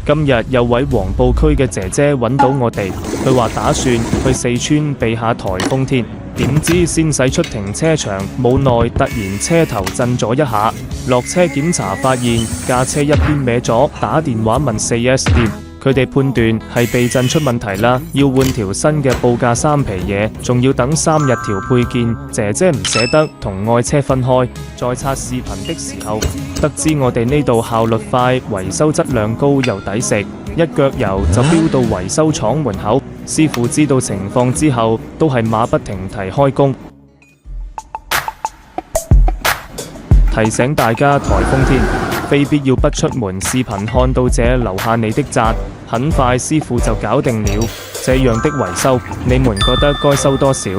今日有位黃埔區嘅姐姐揾到我哋，佢話打算去四川避下颱風天，點知先駛出停車場，冇耐突然車頭震咗一下，落車檢查發現架車一邊歪咗，打電話問 4S 店。佢哋判斷係避震出問題啦，要換條新嘅報價3皮嘢，仲要等3日調配件。姐姐唔捨得同愛車分開，在刷視頻的時候，得知我哋呢度效率快、維修質量高又抵食，一腳油就飆到維修廠門口。師傅知道情況之後，都係馬不停蹄開工。提醒大家颱風天，非必要不出門。視頻看到這留下你的讚，很快師傅就搞定了。這樣的維修，你們覺得該收多少？